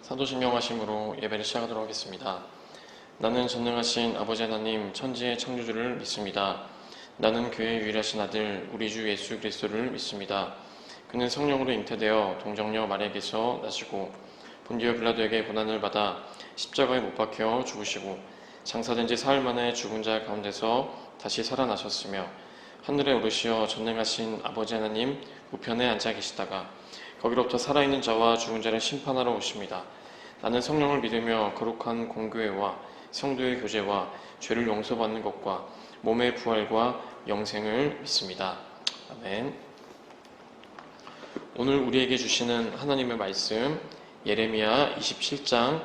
사도신경 하심으로 예배를 시작하도록 하겠습니다. 나는 전능하신 아버지 하나님 천지의 창조주를 믿습니다. 나는 그의 유일하신 아들 우리 주 예수 그리스도를 믿습니다. 그는 성령으로 잉태되어 동정녀 마리아에게서 나시고 본디오 빌라도에게 고난을 받아 십자가에 못 박혀 죽으시고 장사된 지 사흘 만에 죽은 자 가운데서 다시 살아나셨으며 하늘에 오르시어 전능하신 아버지 하나님 우편에 앉아 계시다가 거기로부터 살아있는 자와 죽은 자를 심판하러 오십니다. 나는 성령을 믿으며 거룩한 공교회와 성도의 교제와 죄를 용서받는 것과 몸의 부활과 영생을 믿습니다. 아멘. 오늘 우리에게 주시는 하나님의 말씀 예레미야 27장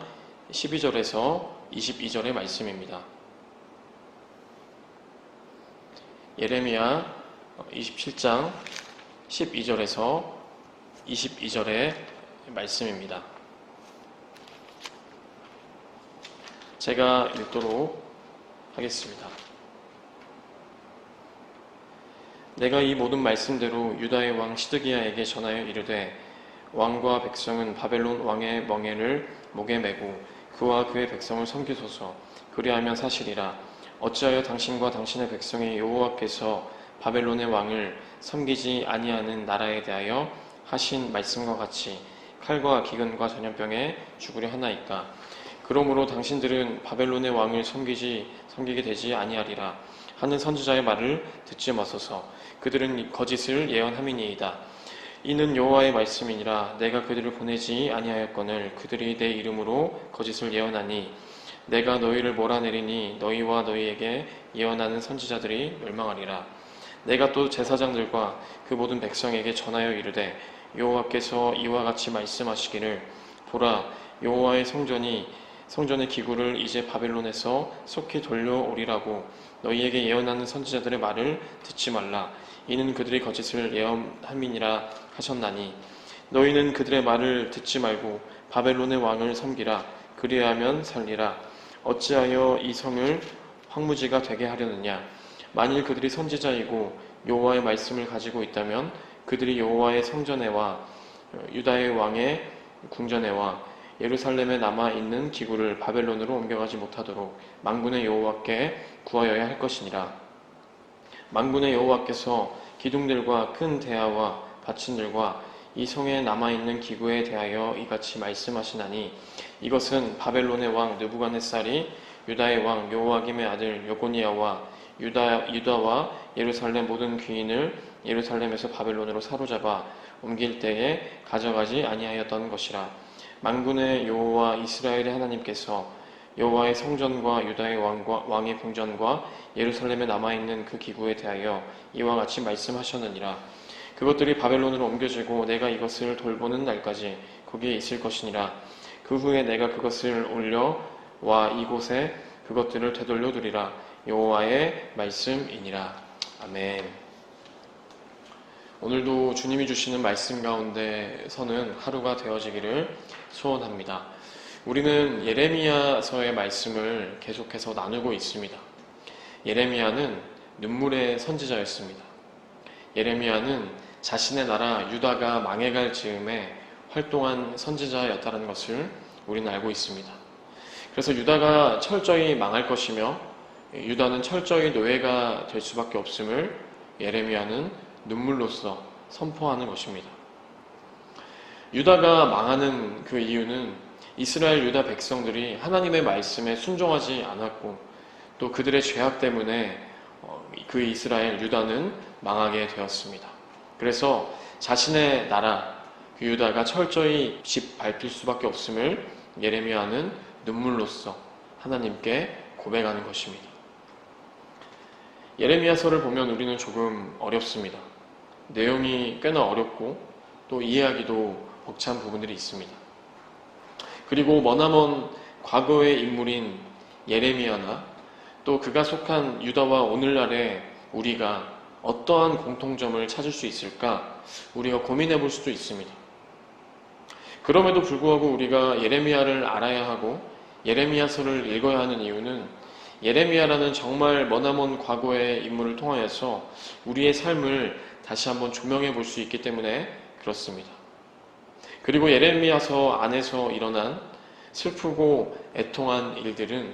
12절에서 22절의 말씀입니다. 예레미야 27장 12절에서 22절의 말씀입니다. 제가 읽도록 하겠습니다. 내가 이 모든 말씀대로 유다의 왕 시드기야에게 전하여 이르되 왕과 백성은 바벨론 왕의 멍에를 목에 메고 그와 그의 백성을 섬기소서. 그리하면 사실이라. 어찌하여 당신과 당신의 백성이 여호와께서 바벨론의 왕을 섬기지 아니하는 나라에 대하여 하신 말씀과 같이 칼과 기근과 전염병에 죽으려 하나이까. 그러므로 당신들은 바벨론의 왕을 섬기게 되지 아니하리라 하는 선지자의 말을 듣지 마소서. 그들은 거짓을 예언함이니이다. 이는 여호와의 말씀이니라. 내가 그들을 보내지 아니하였거늘 그들이 내 이름으로 거짓을 예언하니 내가 너희를 몰아내리니 너희와 너희에게 예언하는 선지자들이 멸망하리라. 내가 또 제사장들과 그 모든 백성에게 전하여 이르되 여호와께서 이와 같이 말씀하시기를 보라, 여호와의 성전의 기구를 이제 바벨론에서 속히 돌려오리라고 너희에게 예언하는 선지자들의 말을 듣지 말라. 이는 그들이 거짓을 예언함이니라 하셨나니 너희는 그들의 말을 듣지 말고 바벨론의 왕을 섬기라. 그리하면 살리라. 어찌하여 이 성을 황무지가 되게 하려느냐. 만일 그들이 선지자이고 여호와의 말씀을 가지고 있다면 그들이 여호와의 성전에와 유다의 왕의 궁전에와 예루살렘에 남아있는 기구를 바벨론으로 옮겨가지 못하도록 만군의 여호와께 구하여야 할 것이니라. 만군의 여호와께서 기둥들과 큰 대야와 받침들과 이 성에 남아있는 기구에 대하여 이같이 말씀하시나니 이것은 바벨론의 왕 느부갓네살이 유다의 왕 여호아김의 아들 여고니아와 유다와 예루살렘 모든 귀인을 예루살렘에서 바벨론으로 사로잡아 옮길 때에 가져가지 아니하였던 것이라. 만군의 여호와 이스라엘의 하나님께서 여호와의 성전과 유다의 왕의 궁전과 예루살렘에 남아있는 그 기구에 대하여 이와 같이 말씀하셨느니라. 그것들이 바벨론으로 옮겨지고 내가 이것을 돌보는 날까지 거기에 있을 것이니라. 그 후에 내가 그것을 올려와 이곳에 그것들을 되돌려 두리라. 여호와의 말씀이니라. 아멘. 오늘도 주님이 주시는 말씀 가운데서는 하루가 되어지기를 소원합니다. 우리는 예레미야서의 말씀을 계속해서 나누고 있습니다. 예레미야는 눈물의 선지자였습니다. 예레미야는 자신의 나라 유다가 망해갈 즈음에 활동한 선지자였다는 것을 우리는 알고 있습니다. 그래서 유다가 철저히 망할 것이며 유다는 철저히 노예가 될 수밖에 없음을 예레미야는 눈물로써 선포하는 것입니다. 유다가 망하는 그 이유는 이스라엘 유다 백성들이 하나님의 말씀에 순종하지 않았고 또 그들의 죄악 때문에 그 이스라엘 유다는 망하게 되었습니다. 그래서 자신의 나라 그 유다가 철저히 밟힐 수밖에 없음을 예레미야는 눈물로써 하나님께 고백하는 것입니다. 예레미야서를 보면 우리는 조금 어렵습니다. 내용이 꽤나 어렵고 또 이해하기도 벅찬 부분들이 있습니다. 그리고 머나먼 과거의 인물인 예레미야나 또 그가 속한 유다와 오늘날의 우리가 어떠한 공통점을 찾을 수 있을까 우리가 고민해 볼 수도 있습니다. 그럼에도 불구하고 우리가 예레미야를 알아야 하고 예레미야서를 읽어야 하는 이유는 예레미야라는 정말 머나먼 과거의 인물을 통하여서 우리의 삶을 다시 한번 조명해 볼 수 있기 때문에 그렇습니다. 그리고 예레미야서 안에서 일어난 슬프고 애통한 일들은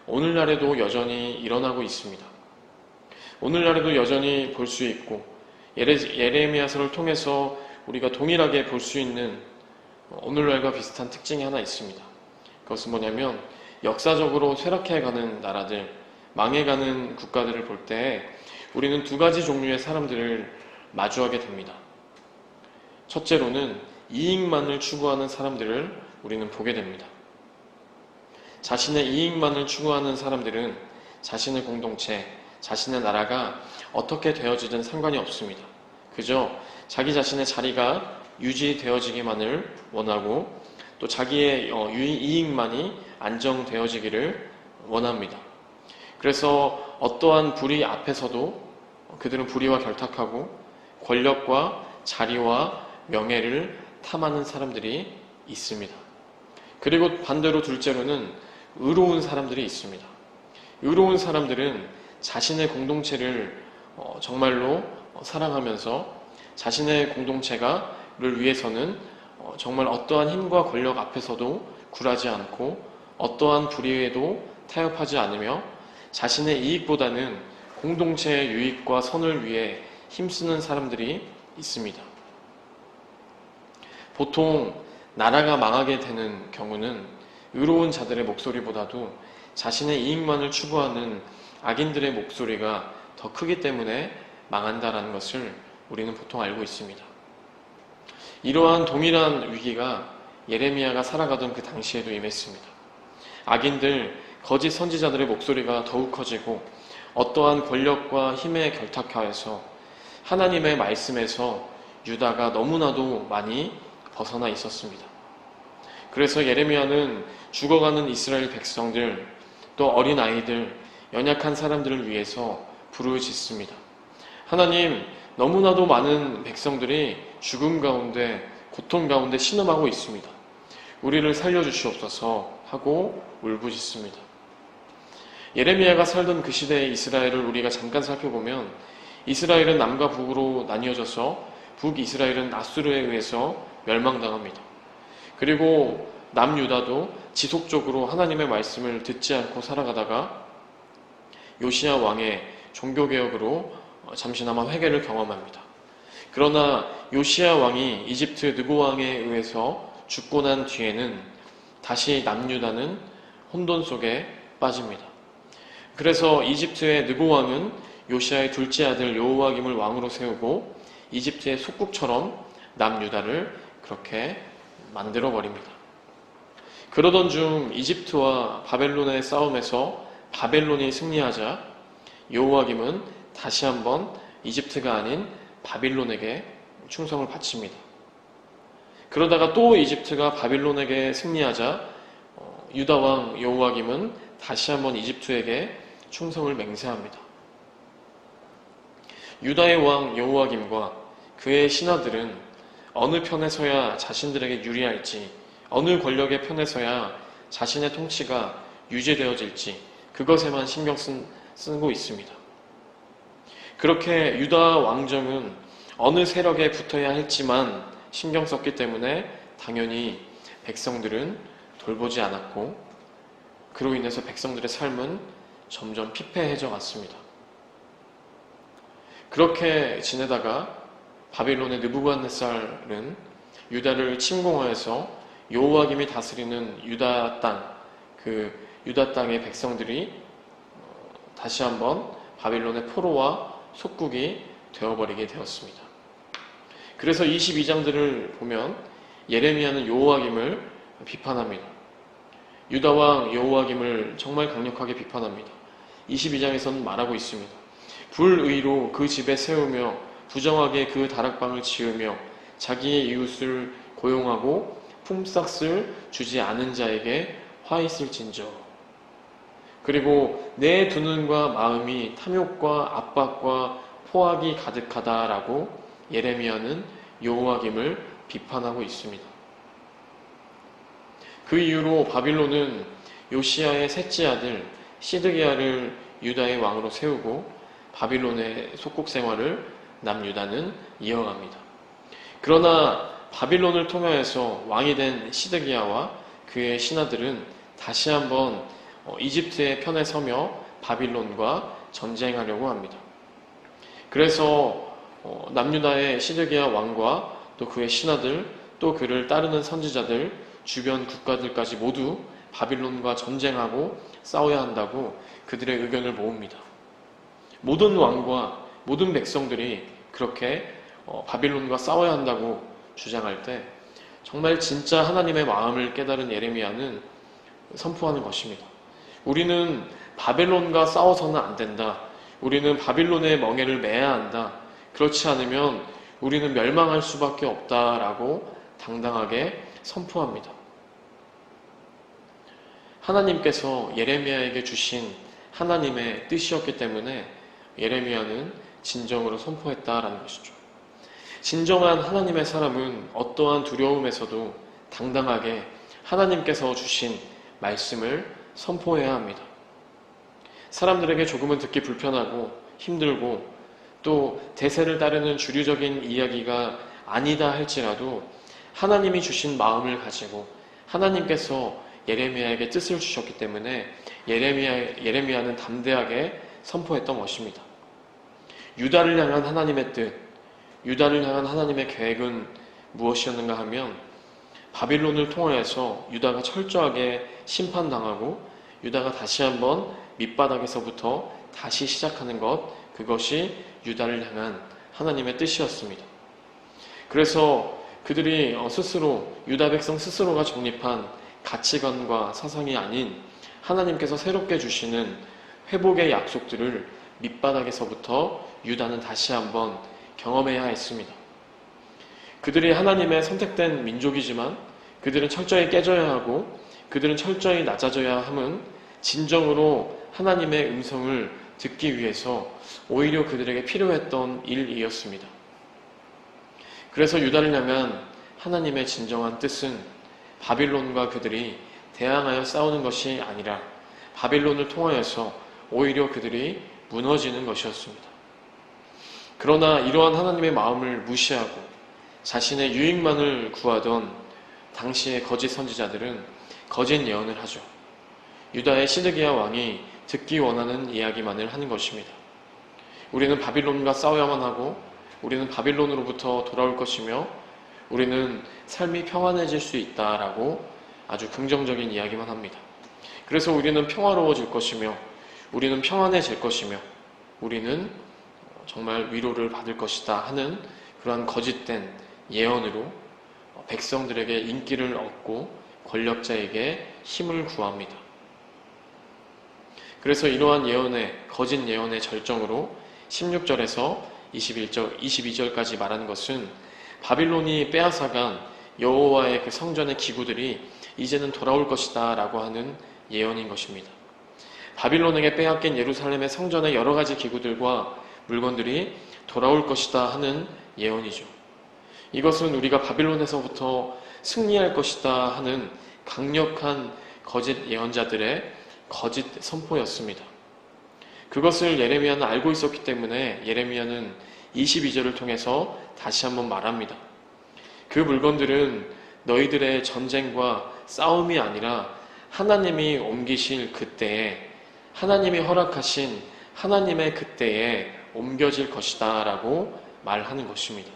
오늘날에도 여전히 일어나고 있습니다. 오늘날에도 여전히 볼 수 있고 예레미야서를 통해서 우리가 동일하게 볼 수 있는 오늘날과 비슷한 특징이 하나 있습니다. 그것은 뭐냐면 역사적으로 쇠락해가는 나라들, 망해가는 국가들을 볼 때 우리는 두 가지 종류의 사람들을 마주하게 됩니다. 첫째로는 이익만을 추구하는 사람들을 우리는 보게 됩니다. 자신의 이익만을 추구하는 사람들은 자신의 공동체, 자신의 나라가 어떻게 되어지든 상관이 없습니다. 그저 자기 자신의 자리가 유지되어지기만을 원하고 또 자기의 이익만이 안정되어지기를 원합니다. 그래서 어떠한 불의 앞에서도 그들은 불의와 결탁하고 권력과 자리와 명예를 탐하는 사람들이 있습니다. 그리고 반대로 둘째로는 의로운 사람들이 있습니다. 의로운 사람들은 자신의 공동체를 정말로 사랑하면서 자신의 공동체를 위해서는 정말 어떠한 힘과 권력 앞에서도 굴하지 않고 어떠한 불의에도 타협하지 않으며 자신의 이익보다는 공동체의 유익과 선을 위해 힘쓰는 사람들이 있습니다. 보통 나라가 망하게 되는 경우는 의로운 자들의 목소리보다도 자신의 이익만을 추구하는 악인들의 목소리가 더 크기 때문에 망한다라는 것을 우리는 보통 알고 있습니다. 이러한 동일한 위기가 예레미야가 살아가던 그 당시에도 임했습니다. 악인들, 거짓 선지자들의 목소리가 더욱 커지고 어떠한 권력과 힘에 결탁하여서 하나님의 말씀에서 유다가 너무나도 많이 벗어나 있었습니다. 그래서 예레미야는 죽어가는 이스라엘 백성들, 또 어린 아이들, 연약한 사람들을 위해서 부르짖습니다. 하나님, 너무나도 많은 백성들이 죽음 가운데, 고통 가운데 신음하고 있습니다. 우리를 살려주시옵소서 하고 울부짖습니다. 예레미야가 살던 그 시대의 이스라엘을 우리가 잠깐 살펴보면 이스라엘은 남과 북으로 나뉘어져서 북이스라엘은 아수르에 의해서 멸망당합니다. 그리고 남유다도 지속적으로 하나님의 말씀을 듣지 않고 살아가다가 요시야 왕의 종교개혁으로 잠시나마 회개를 경험합니다. 그러나 요시야 왕이 이집트 느고 왕에 의해서 죽고 난 뒤에는 다시 남유다는 혼돈 속에 빠집니다. 그래서 이집트의 느고 왕은 요시야의 둘째 아들 여호와김을 왕으로 세우고 이집트의 속국처럼 남유다를 그렇게 만들어버립니다. 그러던 중 이집트와 바벨론의 싸움에서 바벨론이 승리하자 여호와김은 다시 한번 이집트가 아닌 바빌론에게 충성을 바칩니다. 그러다가 또 이집트가 바빌론에게 승리하자 유다 왕 여호와김은 다시 한번 이집트에게 충성을 맹세합니다. 유다의 왕 여호와김과 그의 신하들은 어느 편에 서야 자신들에게 유리할지, 어느 권력의 편에 서야 자신의 통치가 유지되어질지 그것에만 신경 쓰고 있습니다. 그렇게 유다 왕정은 어느 세력에 붙어야 할지만 신경 썼기 때문에 당연히 백성들은 돌보지 않았고 그로 인해서 백성들의 삶은 점점 피폐해져 갔습니다. 그렇게 지내다가 바빌론의 느부갓네살은 유다를 침공하여서 여호와김이 다스리는 유다 땅, 그 유다 땅의 백성들이 다시 한번 바빌론의 포로와 속국이 되어버리게 되었습니다. 그래서 22장들을 보면 예레미야는 여호와김을 비판합니다. 유다 왕 여호와김을 정말 강력하게 비판합니다. 22장에서는 말하고 있습니다. 불의로 그 집에 세우며 부정하게 그 다락방을 지으며 자기의 이웃을 고용하고 품삯을 주지 않은 자에게 화 있을진저. 그리고 내 두 눈과 마음이 탐욕과 압박과 포악이 가득하다라고 예레미야는 여호와김을 비판하고 있습니다. 그 이후로 바빌론은 요시야의 셋째 아들 시드기야를 유다의 왕으로 세우고 바빌론의 속국 생활을 남유다는 이어갑니다. 그러나 바빌론을 통하여서 왕이 된 시드기야와 그의 신하들은 다시 한번 이집트의 편에 서며 바빌론과 전쟁하려고 합니다. 그래서 남유다의 시드기야 왕과 또 그의 신하들, 또 그를 따르는 선지자들, 주변 국가들까지 모두 바빌론과 전쟁하고 싸워야 한다고 그들의 의견을 모읍니다. 모든 왕과 모든 백성들이 그렇게 바빌론과 싸워야 한다고 주장할 때 정말 진짜 하나님의 마음을 깨달은 예레미야는 선포하는 것입니다. 우리는 바벨론과 싸워서는 안 된다. 우리는 바빌론의 멍에를 매야 한다. 그렇지 않으면 우리는 멸망할 수밖에 없다라고 당당하게 선포합니다. 하나님께서 예레미야에게 주신 하나님의 뜻이었기 때문에 예레미야는 진정으로 선포했다라는 것이죠. 진정한 하나님의 사람은 어떠한 두려움에서도 당당하게 하나님께서 주신 말씀을 선포해야 합니다. 사람들에게 조금은 듣기 불편하고 힘들고 또 대세를 따르는 주류적인 이야기가 아니다 할지라도 하나님이 주신 마음을 가지고 하나님께서 예레미야에게 뜻을 주셨기 때문에 예레미야는 담대하게 선포했던 것입니다. 유다를 향한 하나님의 뜻, 유다를 향한 하나님의 계획은 무엇이었는가 하면 바빌론을 통하여서 유다가 철저하게 심판당하고 유다가 다시 한번 밑바닥에서부터 다시 시작하는 것, 그것이 유다를 향한 하나님의 뜻이었습니다. 그래서 그들이 스스로, 유다 백성 스스로가 정립한 가치관과 사상이 아닌 하나님께서 새롭게 주시는 회복의 약속들을 밑바닥에서부터 유다는 다시 한번 경험해야 했습니다. 그들이 하나님의 선택된 민족이지만 그들은 철저히 깨져야 하고 그들은 철저히 낮아져야 함은 진정으로 하나님의 음성을 듣기 위해서 오히려 그들에게 필요했던 일이었습니다. 그래서 유다를 향한 하나님의 진정한 뜻은 바빌론과 그들이 대항하여 싸우는 것이 아니라 바빌론을 통하여서 오히려 그들이 무너지는 것이었습니다. 그러나 이러한 하나님의 마음을 무시하고 자신의 유익만을 구하던 당시의 거짓 선지자들은 거짓 예언을 하죠. 유다의 시드기야 왕이 듣기 원하는 이야기만을 하는 것입니다. 우리는 바빌론과 싸워야만 하고 우리는 바빌론으로부터 돌아올 것이며 우리는 삶이 평안해질 수 있다라고 아주 긍정적인 이야기만 합니다. 그래서 우리는 평화로워질 것이며 우리는 평안해질 것이며 우리는 정말 위로를 받을 것이다 하는 그러한 거짓된 예언으로 백성들에게 인기를 얻고 권력자에게 힘을 구합니다. 그래서 이러한 예언의, 거짓 예언의 절정으로 16절에서 22절까지 말하는 것은 바빌론이 빼앗아간 여호와의 그 성전의 기구들이 이제는 돌아올 것이다 라고 하는 예언인 것입니다. 바빌론에게 빼앗긴 예루살렘의 성전의 여러 가지 기구들과 물건들이 돌아올 것이다 하는 예언이죠. 이것은 우리가 바빌론에서부터 승리할 것이다 하는 강력한 거짓 예언자들의 거짓 선포였습니다. 그것을 예레미야는 알고 있었기 때문에 예레미야는 22절을 통해서 다시 한번 말합니다. 그 물건들은 너희들의 전쟁과 싸움이 아니라 하나님이 옮기실 그때에, 하나님이 허락하신 하나님의 그때에 옮겨질 것이다 라고 말하는 것입니다.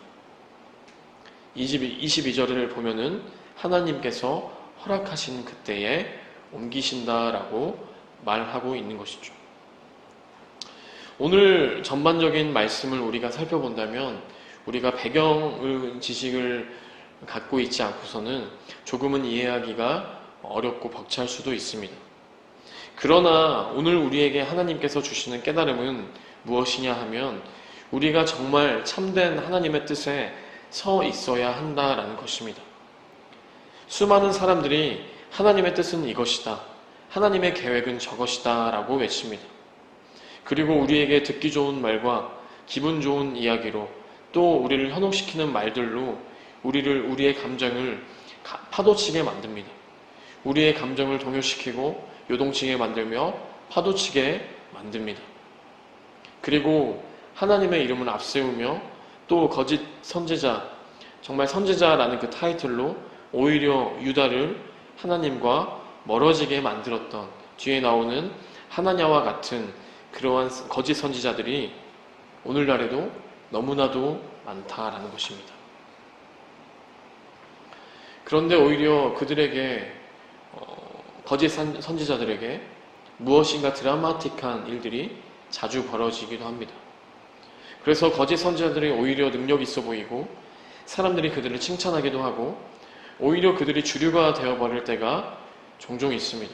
22절을 보면은 하나님께서 허락하신 그때에 옮기신다 라고 말하고 있는 것이죠. 오늘 전반적인 말씀을 우리가 살펴본다면 우리가 배경 지식을 갖고 있지 않고서는 조금은 이해하기가 어렵고 벅찰 수도 있습니다. 그러나 오늘 우리에게 하나님께서 주시는 깨달음은 무엇이냐 하면 우리가 정말 참된 하나님의 뜻에 서 있어야 한다라는 것입니다. 수많은 사람들이 하나님의 뜻은 이것이다, 하나님의 계획은 저것이다 라고 외칩니다. 그리고 우리에게 듣기 좋은 말과 기분 좋은 이야기로 또 우리를 현혹시키는 말들로 우리의 감정을 파도치게 만듭니다. 우리의 감정을 동요시키고 요동치게 만들며 파도치게 만듭니다. 그리고 하나님의 이름을 앞세우며 또 거짓 선지자, 정말 선지자라는 그 타이틀로 오히려 유다를 하나님과 멀어지게 만들었던, 뒤에 나오는 하나냐와 같은 그러한 거짓 선지자들이 오늘날에도 너무나도 많다라는 것입니다. 그런데 오히려 그들에게, 거짓 선지자들에게 무엇인가 드라마틱한 일들이 자주 벌어지기도 합니다. 그래서 거짓 선지자들이 오히려 능력 있어 보이고 사람들이 그들을 칭찬하기도 하고 오히려 그들이 주류가 되어버릴 때가 종종 있습니다.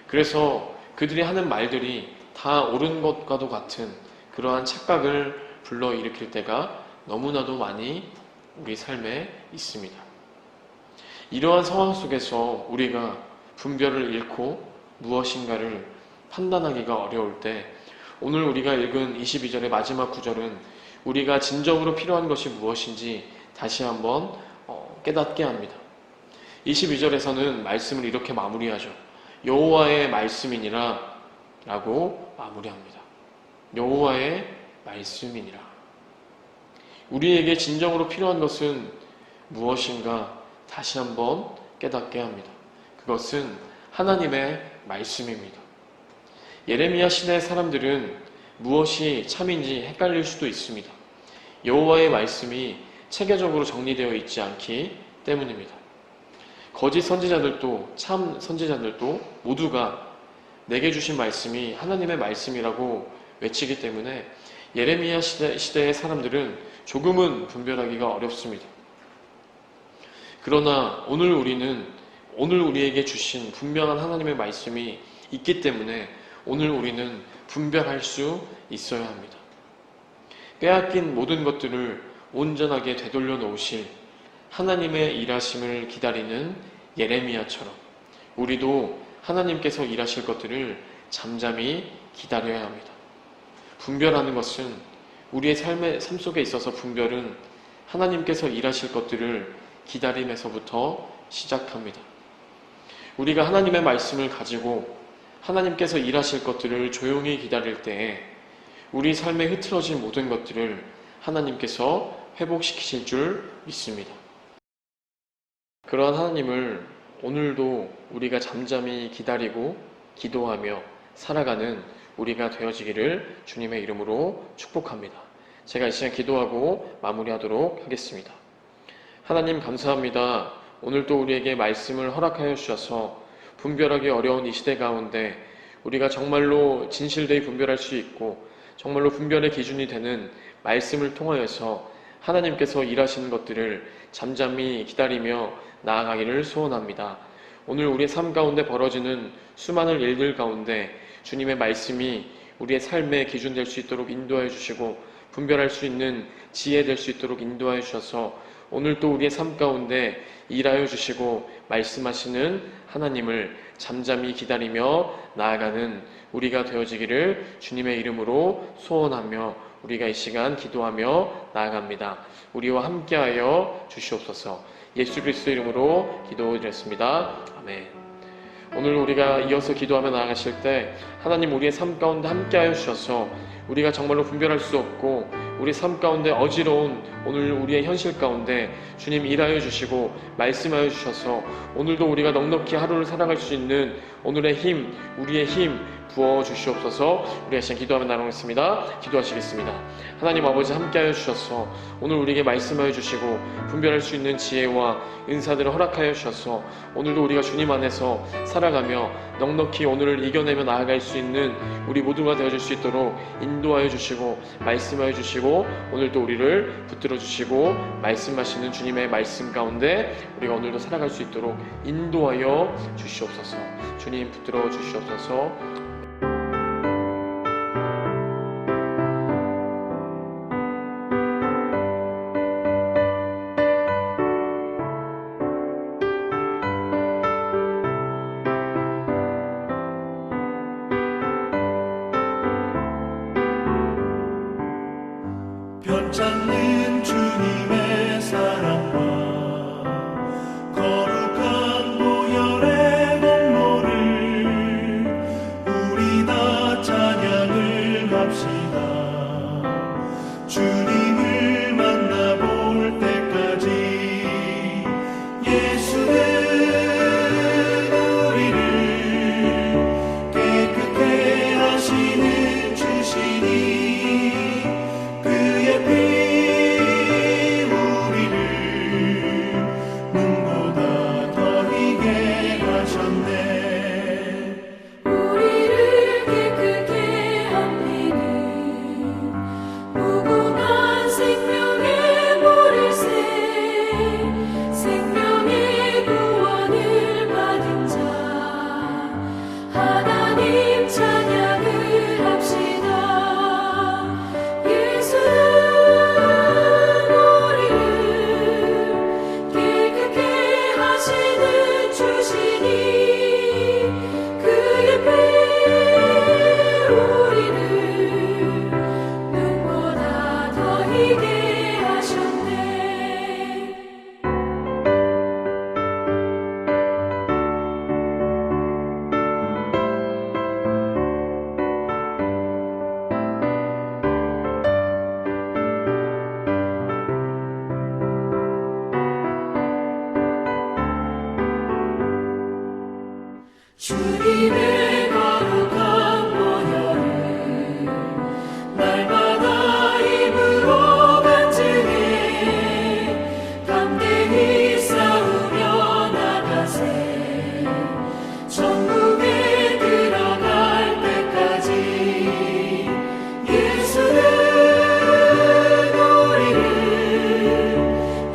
그래서 그들이 하는 말들이 다 옳은 것과도 같은 그러한 착각을 불러일으킬 때가 너무나도 많이 우리 삶에 있습니다. 이러한 상황 속에서 우리가 분별을 잃고 무엇인가를 판단하기가 어려울 때 오늘 우리가 읽은 22절의 마지막 구절은 우리가 진정으로 필요한 것이 무엇인지 다시 한번 깨닫게 합니다. 22절에서는 말씀을 이렇게 마무리하죠. 여호와의 말씀이니라 라고 마무리합니다. 여호와의 말씀이니라. 우리에게 진정으로 필요한 것은 무엇인가 다시 한번 깨닫게 합니다. 그것은 하나님의 말씀입니다. 예레미야 시대의 사람들은 무엇이 참인지 헷갈릴 수도 있습니다. 여호와의 말씀이 체계적으로 정리되어 있지 않기 때문입니다. 거짓 선지자들도 참 선지자들도 모두가 내게 주신 말씀이 하나님의 말씀이라고 외치기 때문에 예레미야 시대의 사람들은 조금은 분별하기가 어렵습니다. 그러나 오늘 우리에게 주신 분명한 하나님의 말씀이 있기 때문에 오늘 우리는 분별할 수 있어야 합니다. 빼앗긴 모든 것들을 온전하게 되돌려 놓으실 하나님의 일하심을 기다리는 예레미야처럼 우리도 하나님께서 일하실 것들을 잠잠히 기다려야 합니다. 분별하는 것은 우리의 삶 속에 있어서 분별은 하나님께서 일하실 것들을 기다림에서부터 시작합니다. 우리가 하나님의 말씀을 가지고 하나님께서 일하실 것들을 조용히 기다릴 때에 우리 삶에 흐트러진 모든 것들을 하나님께서 회복시키실 줄 믿습니다. 그러한 하나님을 오늘도 우리가 잠잠히 기다리고 기도하며 살아가는 우리가 되어지기를 주님의 이름으로 축복합니다. 제가 이 시간 기도하고 마무리하도록 하겠습니다. 하나님 감사합니다. 오늘도 우리에게 말씀을 허락하여 주셔서 분별하기 어려운 이 시대 가운데 우리가 정말로 진실되이 분별할 수 있고 정말로 분별의 기준이 되는 말씀을 통하여서 하나님께서 일하시는 것들을 잠잠히 기다리며 나아가기를 소원합니다. 오늘 우리의 삶 가운데 벌어지는 수많은 일들 가운데 주님의 말씀이 우리의 삶의 기준 될 수 있도록 인도하여 주시고 분별할 수 있는 지혜 될 수 있도록 인도하여 주셔서 오늘 또 우리의 삶 가운데 일하여 주시고 말씀하시는 하나님을 잠잠히 기다리며 나아가는 우리가 되어지기를 주님의 이름으로 소원하며 우리가 이 시간 기도하며 나아갑니다. 우리와 함께하여 주시옵소서. 예수 그리스도 이름으로 기도드렸습니다. 아멘. 오늘 우리가 이어서 기도하며 나아가실 때 하나님 우리의 삶 가운데 함께하여 주셔서 우리가 정말로 분별할 수 없고 우리 삶 가운데 어지러운 오늘 우리의 현실 가운데 주님 일하여 주시고 말씀하여 주셔서 오늘도 우리가 넉넉히 하루를 살아갈 수 있는 오늘의 힘, 우리의 힘 부어 주시옵소서. 우리가 시간 기도하며 나누겠습니다. 기도하시겠습니다. 하나님 아버지 함께하여 주셔서 오늘 우리에게 말씀하여 주시고 분별할 수 있는 지혜와 은사들을 허락하여 주셔서 오늘도 우리가 주님 안에서 살아가며 넉넉히 오늘을 이겨내며 나아갈 수 있는 우리 모두가 되어줄 수 있도록 인도하여 주시고 말씀하여 주시고 오늘도 우리를 붙들어 주시고 말씀하시는 주님의 말씀 가운데 우리가 오늘도 살아갈 수 있도록 인도하여 주시옵소서. 주님 붙들어 주시옵소서. 변찮는 주님의 사랑과 거룩한 보혈의 공로를 우리 다 찬양을 합시다. 주님을 만나볼 때까지 주님의 거룩한 보혈을 날마다 입으로 간증해 담대히 싸우며 나가세 천국에 들어갈 때까지 예수는 우리를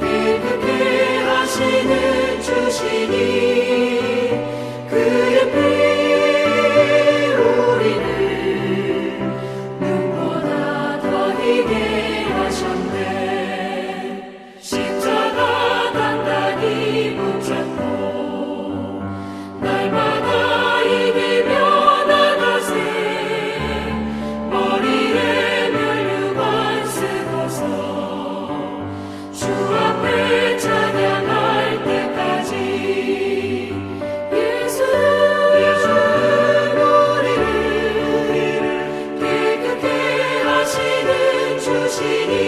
깨끗게 하시는 주시니 그의 피 우리를 눈보다 더 희게 하셨네 십자가 단단히 붙잡고 날마다 이기며 나가세 머리에 면류관 쓰고서 주 앞에 찬양할 때까지 예수는 우리를 깨끗게 하시는 주시니